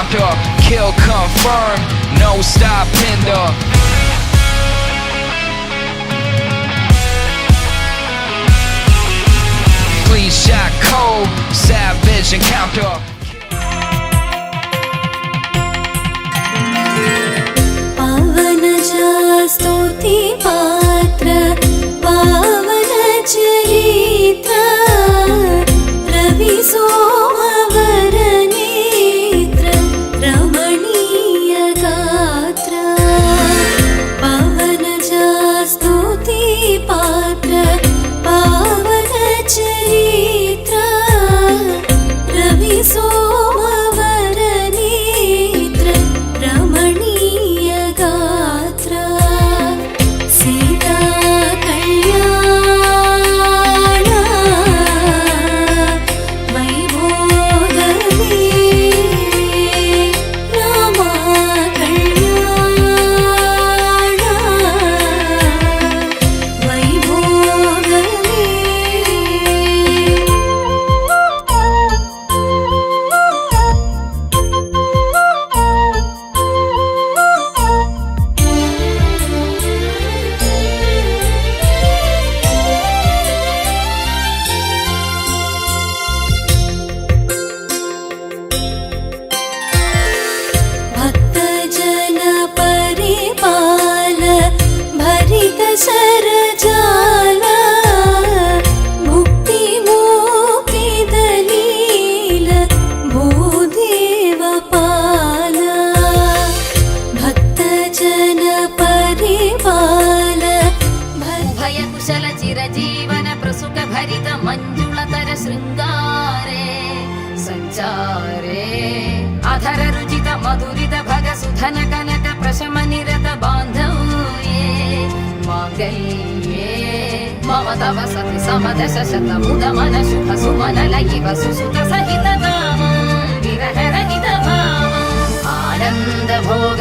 counter. Kill confirmed, no stop hinder. Please shot cold, savage encounter. स्तुति पात्र पावन चरित्र रवि सोमवर नेत्र रमणीय गात्र पावन स्तुति पात्र पावन चरित्र रवि सोमवर नेत्र रमणीय गात्र सीता कल्याण वैभोगमे रामा कल्याण वैभोगमे भक्तजन परिपाल भरित शरजाल मुक्ति मोक्ति दलील भूदेव पाल भक्तजन परिपाल उभय कुशल चिरजीवन प्रसुख भरित मंजुलतर शृंगारे संचारे अधर रुचित मधुरित भग सुधन कनक प्रशम निरत बांधव्ये मांगल्ये मम तव सति समदश शत मुद मन शुभ सुमन लयिव सुसुत सहित विरह रहित भाव आनंद भोग